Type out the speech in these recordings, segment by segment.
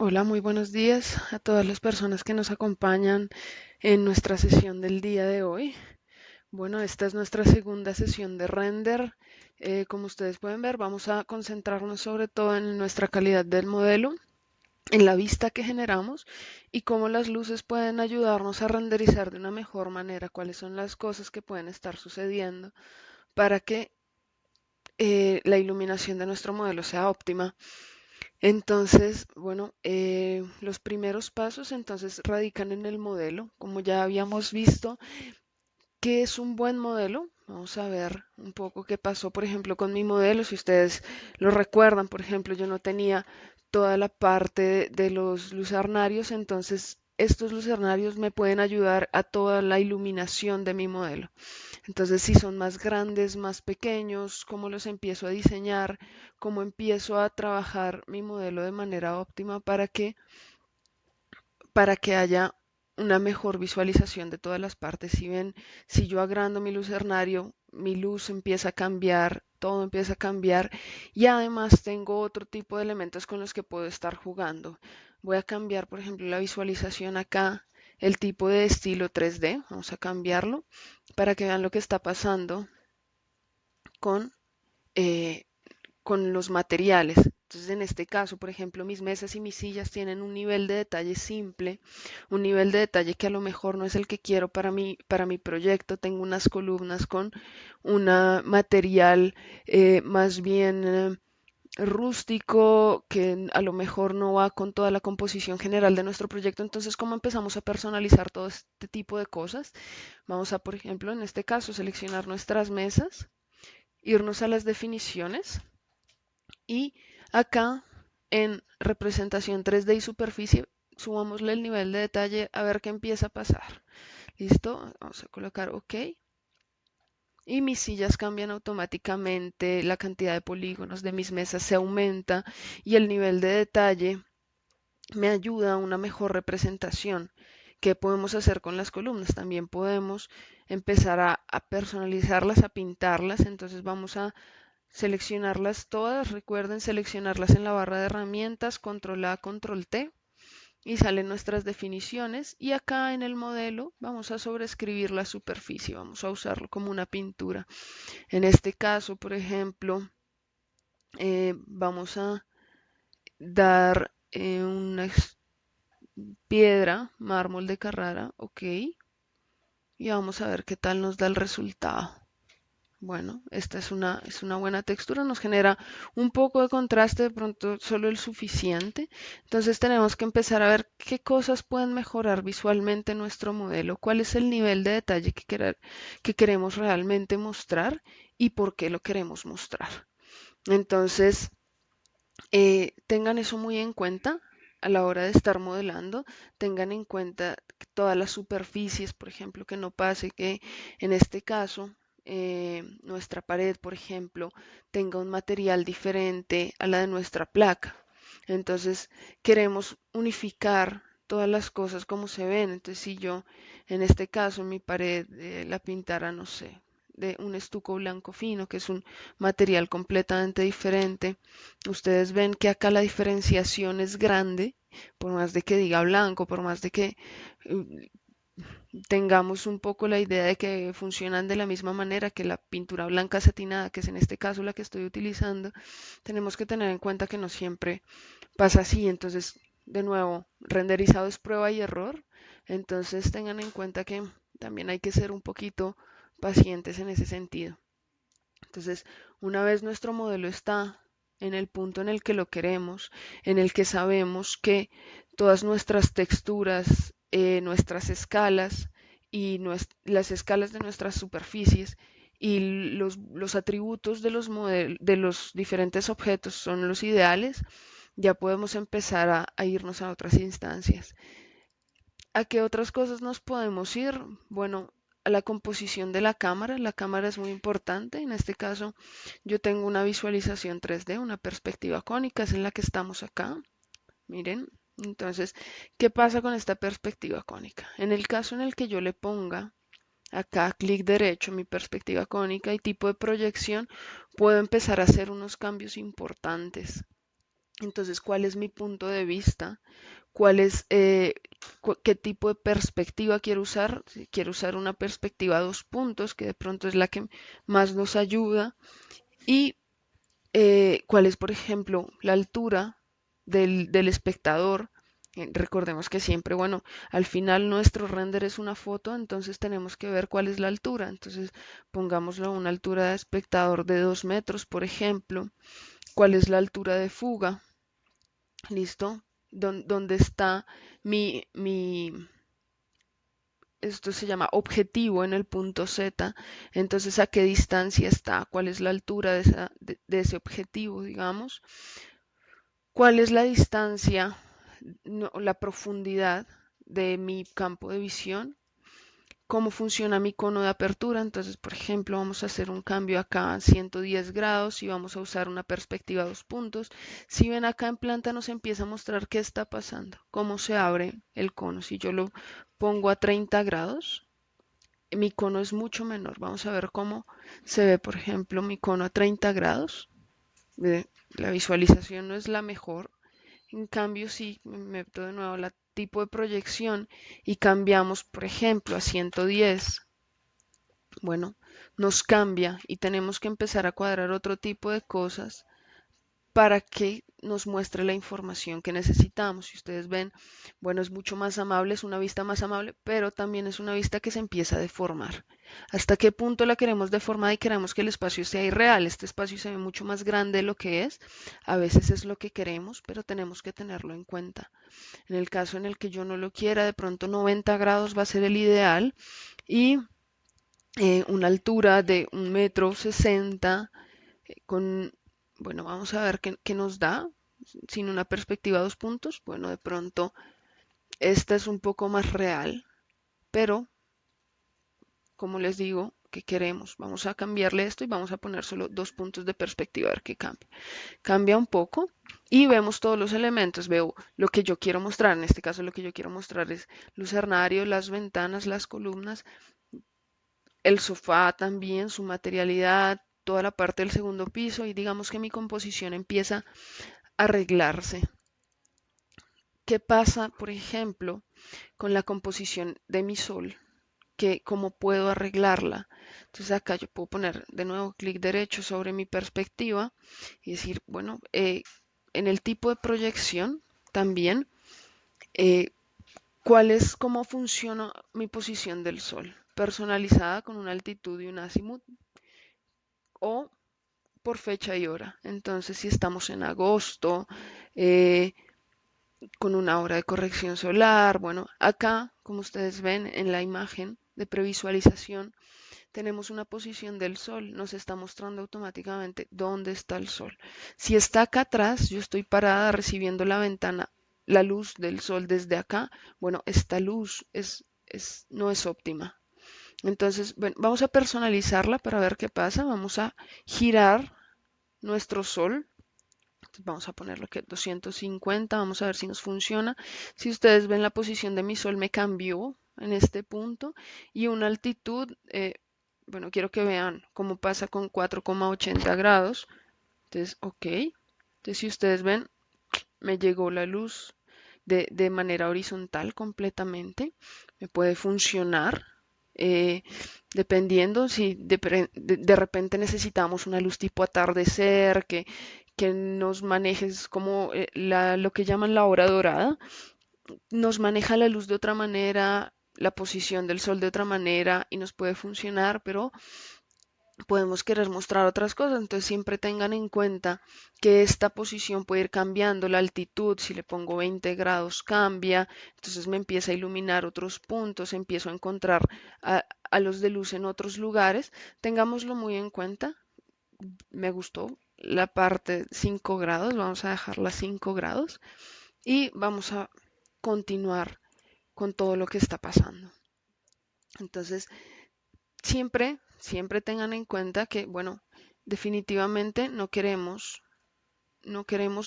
Hola, muy buenos días a todas las personas que nos acompañan en nuestra sesión del día de hoy. Bueno, esta es nuestra segunda sesión de render. Como ustedes pueden ver, vamos a concentrarnos sobre todo en nuestra calidad del modelo, en la vista que generamos y cómo las luces pueden ayudarnos a renderizar de una mejor manera, cuáles son las cosas que pueden estar sucediendo para que la iluminación de nuestro modelo sea óptima. Entonces, bueno, los primeros pasos entonces radican en el modelo. Como ya habíamos visto, ¿qué es un buen modelo? Vamos a ver un poco qué pasó, por ejemplo, con mi modelo. Si ustedes lo recuerdan, por ejemplo, yo no tenía toda la parte de los lucernarios, entonces estos lucernarios me pueden ayudar a toda la iluminación de mi modelo. Entonces, si son más grandes, más pequeños, cómo los empiezo a diseñar, cómo empiezo a trabajar mi modelo de manera óptima para que haya una mejor visualización de todas las partes. Si ven, si yo agrando mi lucernario, mi luz empieza a cambiar, todo empieza a cambiar y además tengo otro tipo de elementos con los que puedo estar jugando. Voy a cambiar, por ejemplo, la visualización acá, el tipo de estilo 3D, vamos a cambiarlo para que vean lo que está pasando con, eh, con los materiales. Entonces, en este caso, por ejemplo, mis mesas y mis sillas tienen un nivel de detalle simple, un nivel de detalle que a lo mejor no es el que quiero para mi proyecto. Tengo unas columnas con un material más bien rústico que a lo mejor no va con toda la composición general de nuestro proyecto. Entonces, ¿cómo empezamos a personalizar todo este tipo de cosas? Vamos a, por ejemplo, en este caso, seleccionar nuestras mesas, irnos a las definiciones y acá en representación 3D y superficie, subámosle el nivel de detalle a ver qué empieza a pasar. ¿Listo? Vamos a colocar OK. Y mis sillas cambian automáticamente, la cantidad de polígonos de mis mesas se aumenta y el nivel de detalle me ayuda a una mejor representación. ¿Qué podemos hacer con las columnas? También podemos empezar a personalizarlas, a pintarlas. Entonces vamos a seleccionarlas todas, recuerden seleccionarlas en la barra de herramientas, control A, control T y salen nuestras definiciones y acá en el modelo vamos a sobreescribir la superficie, vamos a usarlo como una pintura. En este caso, por ejemplo, vamos a dar una piedra, mármol de Carrara, ok, y vamos a ver qué tal nos da el resultado. Bueno, esta es una buena textura, nos genera un poco de contraste, de pronto solo el suficiente. Entonces tenemos que empezar a ver qué cosas pueden mejorar visualmente nuestro modelo, cuál es el nivel de detalle que queremos realmente mostrar y por qué lo queremos mostrar. Entonces, tengan eso muy en cuenta a la hora de estar modelando, tengan en cuenta todas las superficies, por ejemplo, que no pase que en este caso nuestra pared, por ejemplo, tenga un material diferente a la de nuestra placa. Entonces, queremos unificar todas las cosas como se ven. Entonces, si yo en este caso mi pared la pintara, no sé, de un estuco blanco fino, que es un material completamente diferente, ustedes ven que acá la diferenciación es grande, por más de que diga blanco, por más de que eh, tengamos un poco la idea de que funcionan de la misma manera que la pintura blanca satinada, que es en este caso la que estoy utilizando, tenemos que tener en cuenta que no siempre pasa así. Entonces, de nuevo, renderizado es prueba y error. Entonces, tengan en cuenta que también hay que ser un poquito pacientes en ese sentido. Entonces, una vez nuestro modelo está en el punto en el que lo queremos, en el que sabemos que todas nuestras texturas, nuestras escalas y las escalas de nuestras superficies y los atributos de de los diferentes objetos son los ideales, ya podemos empezar a irnos a otras instancias. ¿A qué otras cosas nos podemos ir? Bueno, a la composición de la cámara. La cámara es muy importante. En este caso, yo tengo una visualización 3D, una perspectiva cónica, es en la que estamos acá. Miren. Entonces, ¿qué pasa con esta perspectiva cónica? En el caso en el que yo le ponga acá clic derecho, mi perspectiva cónica y tipo de proyección, puedo empezar a hacer unos cambios importantes. Entonces, ¿cuál es mi punto de vista? ¿Cuál es, qué tipo de perspectiva quiero usar? Si quiero usar una perspectiva a 2 puntos, que de pronto es la que más nos ayuda. Y cuál es, por ejemplo, la altura del espectador. Recordemos que siempre, bueno, al final nuestro render es una foto, entonces tenemos que ver cuál es la altura. Entonces, pongámoslo a una altura de espectador de 2 metros, por ejemplo. ¿Cuál es la altura de fuga? ¿Listo? ¿Dónde está mi, esto se llama objetivo en el punto Z? Entonces, ¿a qué distancia está? ¿Cuál es la altura de ese objetivo, digamos? ¿Cuál es la distancia, no, la profundidad de mi campo de visión? ¿Cómo funciona mi cono de apertura? Entonces, por ejemplo, vamos a hacer un cambio acá a 110 grados y vamos a usar una perspectiva a 2 puntos. Si ven acá en planta nos empieza a mostrar qué está pasando, cómo se abre el cono. Si yo lo pongo a 30 grados, mi cono es mucho menor. Vamos a ver cómo se ve, por ejemplo, mi cono a 30 grados. La visualización no es la mejor. En cambio, si me meto de nuevo al tipo de proyección y cambiamos, por ejemplo, a 110, bueno, nos cambia y tenemos que empezar a cuadrar otro tipo de cosas para que nos muestre la información que necesitamos. Si ustedes ven, bueno, es mucho más amable, es una vista más amable, pero también es una vista que se empieza a deformar. ¿Hasta qué punto la queremos deformar y queremos que el espacio sea irreal? Este espacio se ve mucho más grande de lo que es. A veces es lo que queremos, pero tenemos que tenerlo en cuenta. En el caso en el que yo no lo quiera, de pronto 90 grados va a ser el ideal y una altura de 1,60 m con, bueno, vamos a ver qué nos da sin una perspectiva a 2 puntos. Bueno, de pronto esta es un poco más real, pero como les digo, ¿qué queremos? Vamos a cambiarle esto y vamos a poner solo 2 puntos de perspectiva a ver qué cambia. Cambia un poco y vemos todos los elementos. Veo lo que yo quiero mostrar. En este caso lo que yo quiero mostrar es lucernario, las ventanas, las columnas, el sofá también, su materialidad, toda la parte del segundo piso y digamos que mi composición empieza a arreglarse. ¿Qué pasa, por ejemplo, con la composición de mi sol? ¿Cómo puedo arreglarla? Entonces acá yo puedo poner de nuevo clic derecho sobre mi perspectiva y decir, bueno, en el tipo de proyección también, eh, cómo funciona mi posición del sol, personalizada con una altitud y un azimut o por fecha y hora. Entonces, si estamos en agosto, eh, con una hora de corrección solar, bueno, acá, como ustedes ven en la imagen de previsualización, tenemos una posición del sol, nos está mostrando automáticamente dónde está el sol. Si está acá atrás, yo estoy parada recibiendo la ventana, la luz del sol desde acá, bueno, esta luz no es óptima. Entonces, bueno, vamos a personalizarla para ver qué pasa. Vamos a girar nuestro sol. Entonces, vamos a ponerlo que 250, vamos a ver si nos funciona. Si ustedes ven la posición de mi sol me cambió en este punto y una altitud, bueno, quiero que vean cómo pasa con 4,80 grados. Entonces, ok. Entonces, si ustedes ven, me llegó la luz de manera horizontal completamente. Me puede funcionar. eh, Dependiendo si de repente necesitamos una luz tipo atardecer, que nos manejes como lo que llaman la hora dorada, nos maneja la luz de otra manera, la posición del sol de otra manera y nos puede funcionar, pero podemos querer mostrar otras cosas, entonces siempre tengan en cuenta que esta posición puede ir cambiando, la altitud, si le pongo 20 grados cambia, entonces me empieza a iluminar otros puntos, empiezo a encontrar a los de luz en otros lugares, tengámoslo muy en cuenta. Me gustó la parte 5 grados, vamos a dejarla 5 grados y vamos a continuar con todo lo que está pasando. Entonces, siempre tengan en cuenta que, bueno, definitivamente no queremos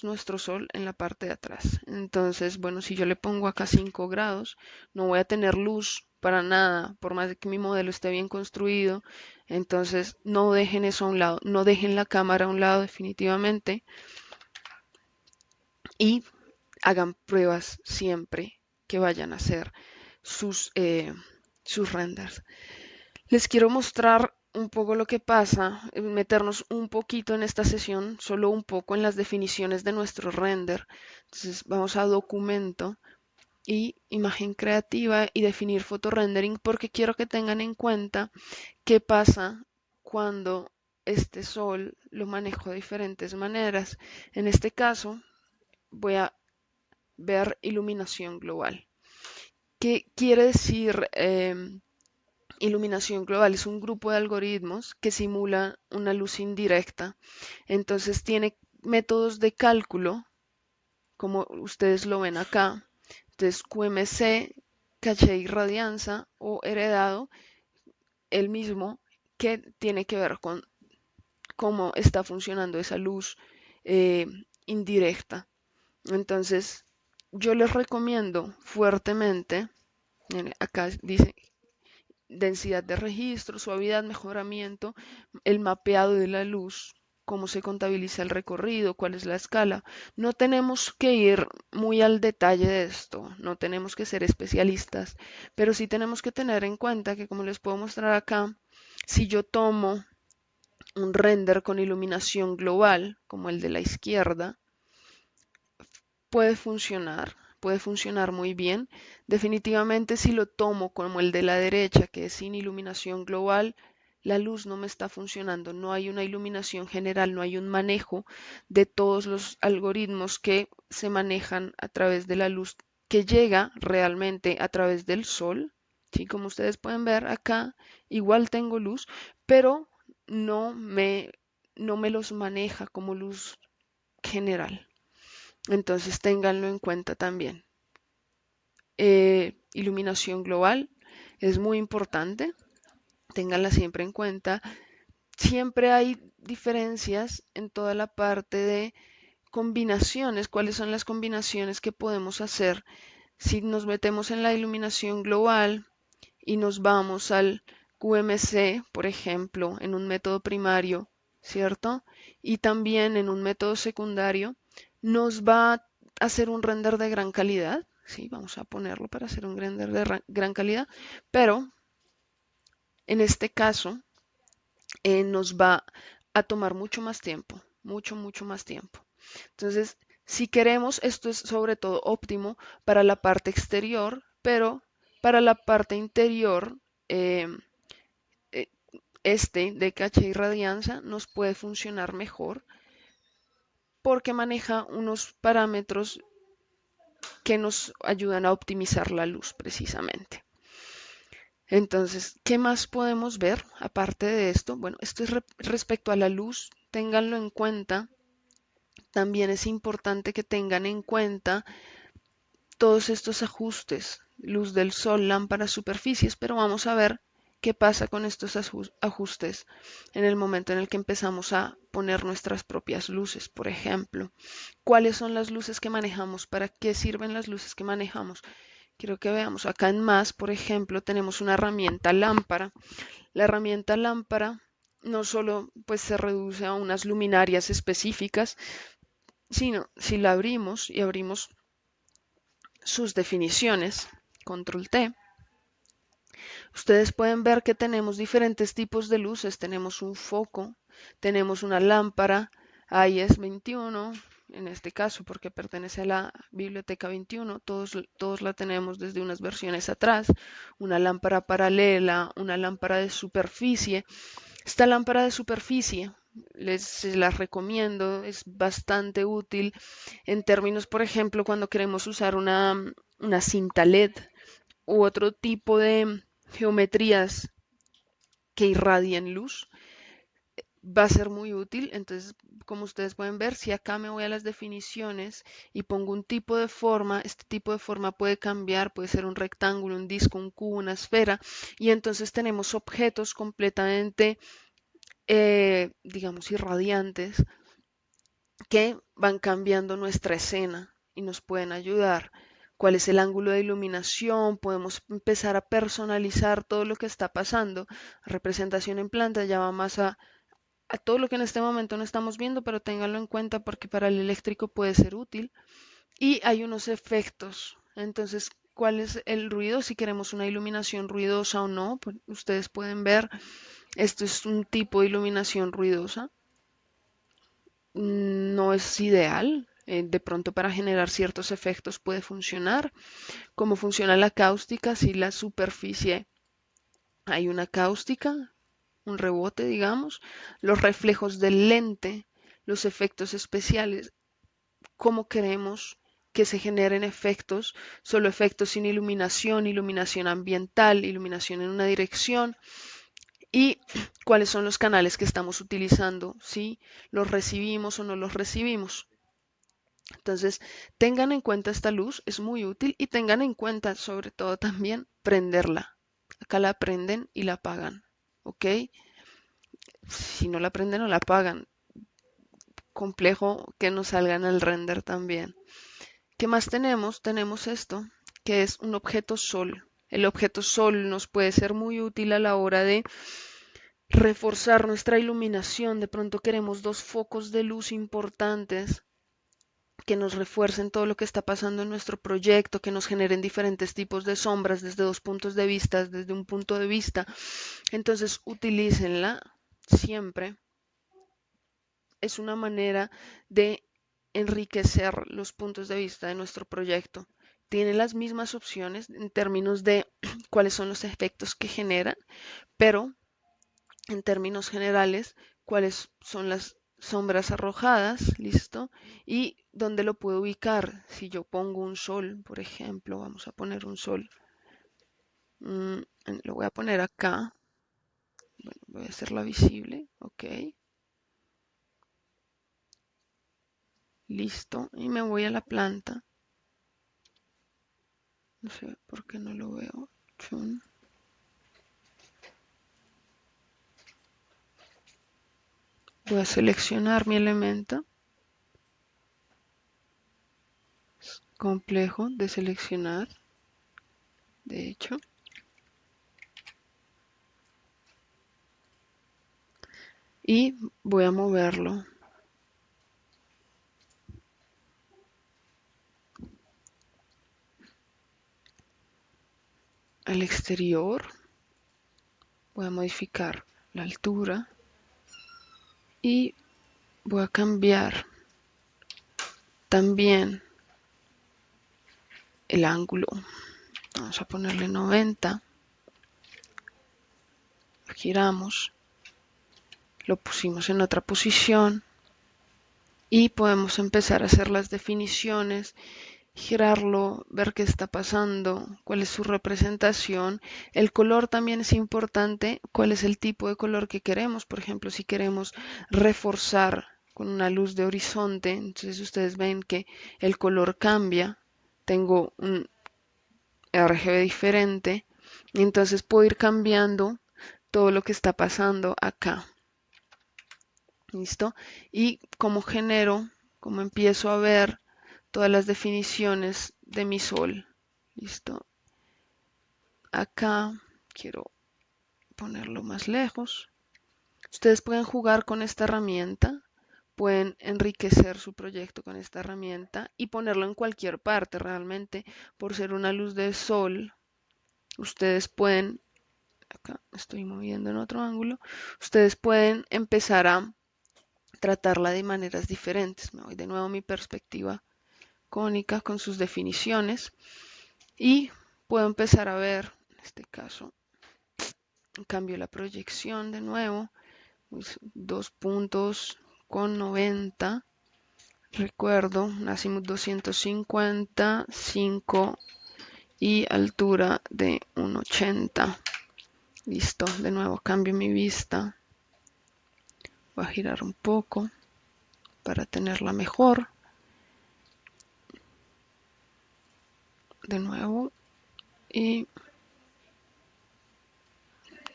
nuestro sol en la parte de atrás. Entonces, bueno, si yo le pongo acá 5 grados, no voy a tener luz para nada, por más de que mi modelo esté bien construido. Entonces, no dejen eso a un lado, no dejen la cámara a un lado definitivamente. y hagan pruebas siempre que vayan a hacer sus renders. Les quiero mostrar un poco lo que pasa, meternos un poquito en esta sesión, solo un poco en las definiciones de nuestro render. Entonces vamos a documento y imagen creativa y definir fotorendering porque quiero que tengan en cuenta qué pasa cuando este sol lo manejo de diferentes maneras. En este caso voy a ver iluminación global. ¿Qué quiere decir iluminación global? Es un grupo de algoritmos que simula una luz indirecta. Entonces tiene métodos de cálculo, como ustedes lo ven acá. Entonces QMC, caché y radianza o heredado, el mismo que tiene que ver con cómo está funcionando esa luz eh, indirecta. Entonces, yo les recomiendo fuertemente, acá dice densidad de registro, suavidad, mejoramiento, el mapeado de la luz, cómo se contabiliza el recorrido, cuál es la escala. No tenemos que ir muy al detalle de esto, no tenemos que ser especialistas, pero sí tenemos que tener en cuenta que, como les puedo mostrar acá, si yo tomo un render con iluminación global, como el de la izquierda, puede funcionar muy bien. Definitivamente si lo tomo como el de la derecha, que es sin iluminación global, la luz no me está funcionando, no hay una iluminación general, no hay un manejo de todos los algoritmos que se manejan a través de la luz que llega realmente a través del sol. ¿Sí? Como ustedes pueden ver acá, igual tengo luz, pero no me, no me los maneja como luz general. Entonces ténganlo en cuenta también. Iluminación global es muy importante, ténganla siempre en cuenta. Siempre hay diferencias en toda la parte de combinaciones, cuáles son las combinaciones que podemos hacer si nos metemos en la iluminación global y nos vamos al QMC, por ejemplo, en un método primario, ¿cierto? Y también en un método secundario, nos va a hacer un render de gran calidad, ¿sí? Vamos a ponerlo para hacer un render de gran calidad, pero en este caso nos va a tomar mucho más tiempo, mucho más tiempo. Entonces, si queremos, esto es sobre todo óptimo para la parte exterior, pero para la parte interior, eh, eh, este de caché y radianza nos puede funcionar mejor porque maneja unos parámetros que nos ayudan a optimizar la luz precisamente. Entonces, ¿qué más podemos ver aparte de esto? Bueno, esto es respecto a la luz, ténganlo en cuenta. También es importante que tengan en cuenta todos estos ajustes, luz del sol, lámparas, superficies, pero vamos a ver qué pasa con estos ajustes en el momento en el que empezamos a poner nuestras propias luces, por ejemplo. ¿Cuáles son las luces que manejamos? ¿Para qué sirven las luces que manejamos? Quiero que veamos. Acá en más, por ejemplo, tenemos una herramienta lámpara. La herramienta lámpara no solo pues se reduce a unas luminarias específicas, sino si la abrimos y abrimos sus definiciones, control T, ustedes pueden ver que tenemos diferentes tipos de luces. Tenemos un foco, tenemos una lámpara, IS 21, en este caso porque pertenece a la biblioteca 21, todos la tenemos desde unas versiones atrás, una lámpara paralela, una lámpara de superficie. Esta lámpara de superficie se las recomiendo, es bastante útil en términos, por ejemplo, cuando queremos usar una cinta LED u otro tipo de geometrías que irradien luz, va a ser muy útil. Entonces, como ustedes pueden ver, si acá me voy a las definiciones y pongo un tipo de forma, este tipo de forma puede cambiar, puede ser un rectángulo, un disco, un cubo, una esfera, y entonces tenemos objetos completamente, digamos, irradiantes que van cambiando nuestra escena y nos pueden ayudar. ¿Cuál es el ángulo de iluminación? Podemos empezar a personalizar todo lo que está pasando. Representación en planta ya va más a todo lo que en este momento no estamos viendo, pero ténganlo en cuenta porque para el eléctrico puede ser útil. y hay unos efectos. Entonces, ¿cuál es el ruido? Si queremos una iluminación ruidosa o no, pues ustedes pueden ver, esto es un tipo de iluminación ruidosa. No es ideal. De pronto para generar ciertos efectos puede funcionar. ¿Cómo funciona la cáustica? Si la superficie hay una cáustica, un rebote, digamos, los reflejos del lente, los efectos especiales, cómo queremos que se generen efectos, solo efectos sin iluminación, iluminación ambiental, iluminación en una dirección y cuáles son los canales que estamos utilizando, si los recibimos o no los recibimos. Entonces, tengan en cuenta esta luz, es muy útil y tengan en cuenta sobre todo también prenderla. Acá la prenden y la apagan, ¿ok? Si no la prenden o la apagan, complejo que nos salga en el render también. ¿Qué más tenemos? Tenemos esto, que es un objeto sol. El objeto sol nos puede ser muy útil a la hora de reforzar nuestra iluminación. De pronto queremos dos focos de luz importantes que nos refuercen todo lo que está pasando en nuestro proyecto, que nos generen diferentes tipos de sombras desde dos puntos de vista, desde un punto de vista. Entonces, utilícenla siempre. Es una manera de enriquecer los puntos de vista de nuestro proyecto. Tiene las mismas opciones en términos de cuáles son los efectos que generan, pero en términos generales, cuáles son las sombras arrojadas, ¿listo? Y dónde lo puedo ubicar. Si yo pongo un sol, por ejemplo, vamos a poner un sol. Lo voy a poner acá. Bueno, voy a hacerla visible, ok. Listo. Y me voy a la planta. No sé por qué no lo veo. Chun. Voy a seleccionar mi elemento. Es complejo de seleccionar, de hecho. Y voy a moverlo al exterior. Voy a modificar la altura y voy a cambiar también el ángulo. Vamos a ponerle 90. Giramos. Lo pusimos en otra posición. Y podemos empezar a hacer las definiciones, girarlo, ver qué está pasando, cuál es su representación. El color también es importante, cuál es el tipo de color que queremos. Por ejemplo, si queremos reforzar con una luz de horizonte, entonces ustedes ven que el color cambia. Tengo un RGB diferente y entonces puedo ir cambiando todo lo que está pasando acá. ¿Listo? Y como genero, como empiezo a ver todas las definiciones de mi sol. ¿Listo? Acá quiero ponerlo más lejos. Ustedes pueden jugar con esta herramienta, pueden enriquecer su proyecto con esta herramienta y ponerlo en cualquier parte realmente. Por ser una luz de sol, ustedes pueden, acá estoy moviendo en otro ángulo, ustedes pueden empezar a tratarla de maneras diferentes. Me voy de nuevo a mi perspectiva cónica con sus definiciones y puedo empezar a ver, en este caso, cambio la proyección de nuevo, 2 puntos con 90, recuerdo, azimut 250, 5 y altura de 1,80. Listo, de nuevo cambio mi vista, voy a girar un poco para tenerla mejor. De nuevo y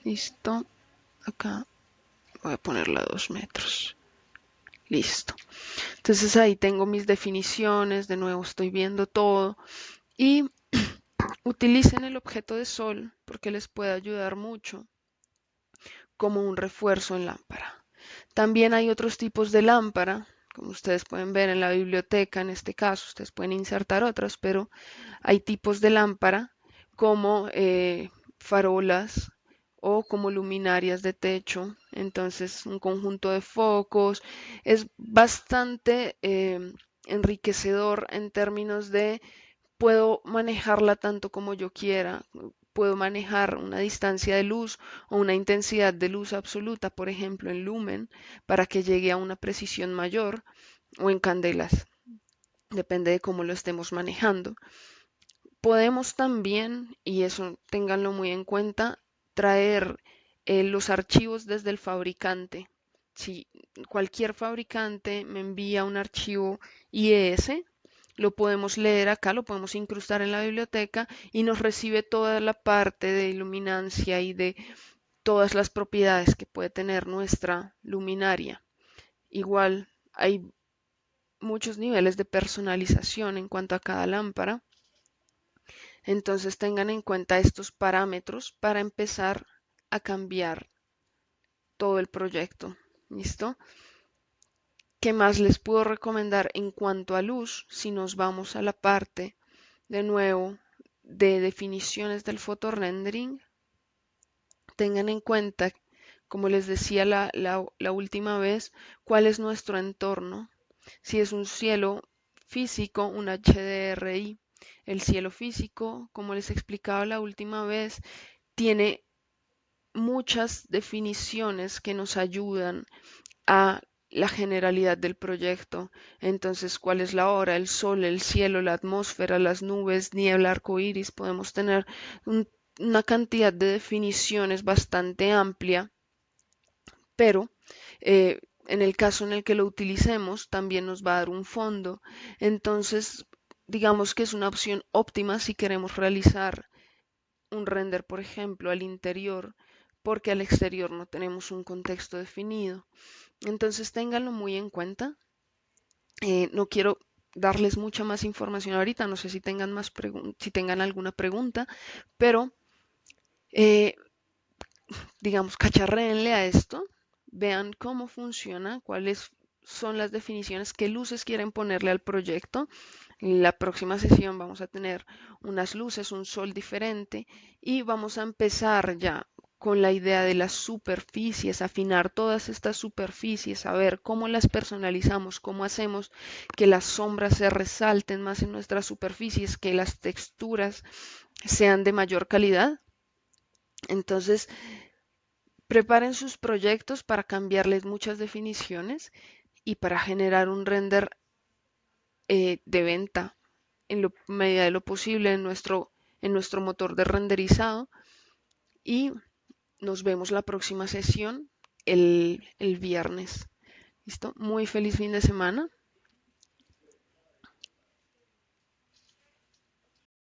listo. Acá voy a ponerla a 2 metros. Listo. Entonces ahí tengo mis definiciones. De nuevo estoy viendo todo. Y utilicen el objeto de sol porque les puede ayudar mucho como un refuerzo en lámpara. También hay otros tipos de lámpara, Como ustedes pueden ver en la biblioteca, en este caso, ustedes pueden insertar otras, pero hay tipos de lámpara como farolas o como luminarias de techo. Entonces, un conjunto de focos es bastante enriquecedor en términos de puedo manejarla tanto como yo quiera. Puedo manejar una distancia de luz o una intensidad de luz absoluta, por ejemplo, en lumen, para que llegue a una precisión mayor o en candelas. Depende de cómo lo estemos manejando. Podemos también, y eso ténganlo muy en cuenta, traer los archivos desde el fabricante. Si cualquier fabricante me envía un archivo IES, lo podemos leer acá, lo podemos incrustar en la biblioteca y nos recibe toda la parte de iluminancia y de todas las propiedades que puede tener nuestra luminaria. Igual hay muchos niveles de personalización en cuanto a cada lámpara. Entonces tengan en cuenta estos parámetros para empezar a cambiar todo el proyecto. ¿Listo? ¿Qué más les puedo recomendar en cuanto a luz? Si nos vamos a la parte de nuevo de definiciones del fotorendering, tengan en cuenta, como les decía la última vez, cuál es nuestro entorno. Si es un cielo físico, un HDRI. El cielo físico, como les explicaba la última vez, tiene muchas definiciones que nos ayudan a la generalidad del proyecto. Entonces, ¿cuál es la hora? El sol, el cielo, la atmósfera, las nubes, niebla, arco iris. Podemos tener una cantidad de definiciones bastante amplia, pero en el caso en el que lo utilicemos, también nos va a dar un fondo. Entonces, digamos que es una opción óptima si queremos realizar un render, por ejemplo, al interior, porque al exterior no tenemos un contexto definido. Entonces, ténganlo muy en cuenta. No quiero darles mucha más información ahorita, no sé si tengan si tengan alguna pregunta, pero eh, digamos, cacharréenle a esto, vean cómo funciona, cuáles son las definiciones, qué luces quieren ponerle al proyecto. En la próxima sesión vamos a tener unas luces, un sol diferente y vamos a empezar ya con la idea de las superficies, afinar todas estas superficies, a ver cómo las personalizamos, cómo hacemos que las sombras se resalten más en nuestras superficies, que las texturas sean de mayor calidad. Entonces, preparen sus proyectos para cambiarles muchas definiciones y para generar un render de venta en la medida de lo posible en nuestro motor de renderizado. Y nos vemos la próxima sesión el viernes. ¿Listo? Muy feliz fin de semana.